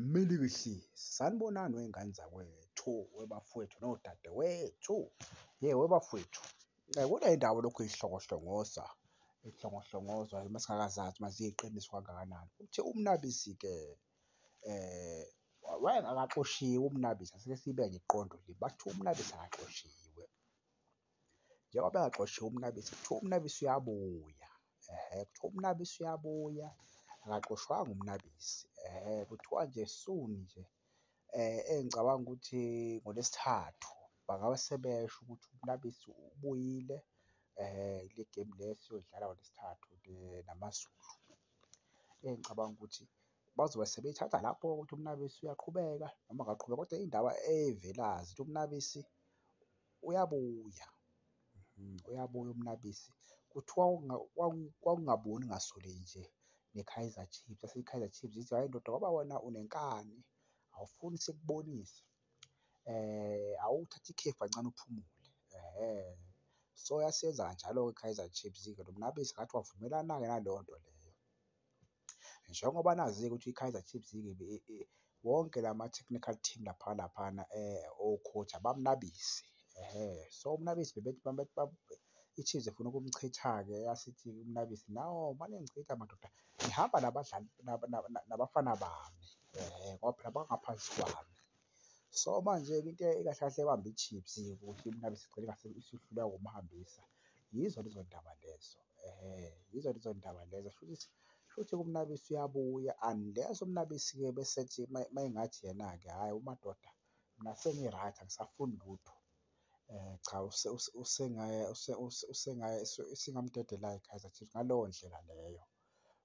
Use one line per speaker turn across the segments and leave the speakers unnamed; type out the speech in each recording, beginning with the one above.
Milikihli, sanibonani wey'ngane zakwethu, webafowethu nodadewethu. Webafowethu, kuney'ndaba lokhu y'hlongohlongoza, iy'hlongohlongozwa masingakazazi uma ziyiqiniso kangakanani. Uthi umnabisi-ke akaxoshiwe umnabisi, asike siyibeke nje iqondo bathiwa umnabisi akaxoshiwe. Njengoba bengaxoshiwe umnabisi, kuthiwa umnabisi uyabuya. Kuthiwa umnabisi uyabuya, akaxoshwanga umnabisi. Kuthiwa nje soon nje engicabanga ukuthi ngoLwesithathu bangabe sebesho ukuthi umnabisi ubuyile. Le game le esiyodlala ngoLwesithathu namaZulu. Engicabanga ukuthi bazobe sebeyithatha lapho ukuthi umnabisi uyaqhubeka noma akaqhubeka, kodwa indaba evelayo zithi umnabisi uyabuya. Uyabuya umnabisi. Kuthiwa kwakungaboni ngasole nje ne-Kaizer Chiefs, yase i-Kaizer Chiefs ithi, hhayi ndoda ngoba wena unenkani awufuni sikubonise, awuthathe ikhefu kancane uphumule. So yasenza kanjalo-ke i-Kaizer Chiefs-ke nomnabisi ngathi wavumelana-ke naleyo nto leyo. Njengoba nazi-ke ukuthi i-Kaizer Chiefs-ke wonke lama-technical team laphana o-coach abamnabisi. So umnabisi i-Chiefs efuna ukumchitha-ke yasithi umnabisi, no maningichitha madoda ngihamba nabadlali nabafana bami ngoba phela bangaphansi kwami. So manje-ke into ekahle kahle ebambe i-Chiefs-ke ukuthi umnabisi igcine isihluleka ukumhambisa. Yizo lezo ndaba lezo. Yizo lezo ndaba lezo. Shuthi umnabisi uyabuya unless umnabisi-ke bese ethi uma engathi yena-ke, hhayi madoda mina sengi-right angisafuni lutho. Cha singamdedela i-Kaizer Chiefs ngaleyo ndlela leyo.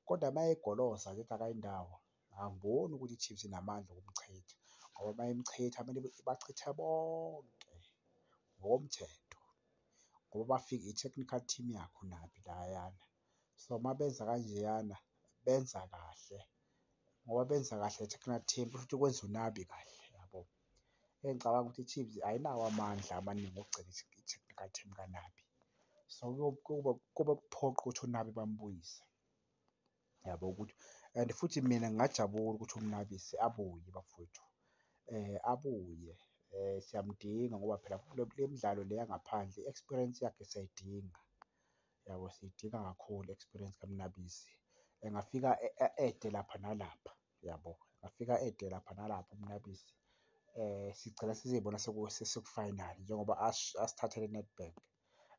Kodwa uma egoloza ethi akayindawo, angiboni ukuthi i-Chiefs inamandla okumchitha ngoba uma imchitha kumele ibachithe bonke ngokomthetho ngoba bafike i-technical team yakho naphi layana. So uma benza kanjeyana benza kahle ngoba benza kahle i-technical team kushuthi kwenza unabi kahle, yabo. Engicabanga ukuthi i-Chiefs ayinawo amandla amaningi okugcina i-technical team kaNabi. So kuba kuphoqa ukuthi uNabi bambuyise, yabo ukuthi and futhi mina ngingajabula ukuthi umnabisi abuye bafowethu. Abuye siyamdinga ngoba phela kule midlalo le yangaphandle i-experience yakhe siyayidinga, yabo siyidinga kakhulu i-experience kaMnabisi. Engafika ede lapha nalapha, yabo, engafika ede lapha nalapha umnabisi. Sigcina sizibona seku-final njengoba asithathele i-Nedbank.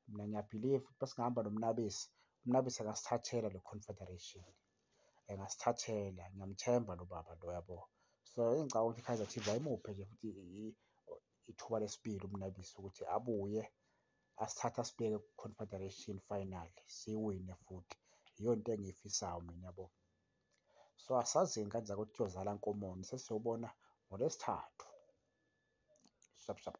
Mina ngiyabhiliva ukuthi masingahamba nomnabisi, umnabisi angasithathela le-Confederation, engasithathela, ngiyamthemba lo baba lo, yabo. So engicabanga ukuthi i-Kaizer Chiefs ayimuphe nje futhi ithuba lesibili umnabisi ukuthi abuye asithathe asibeke ku-Confederation final siyiwine futhi. Iyona into engiyifisayo mina, yabo. So asazi-ke iy'ngane zakwethu kuyozala nkomoni, sesiyobona ngoLwesithathu. Shap shap.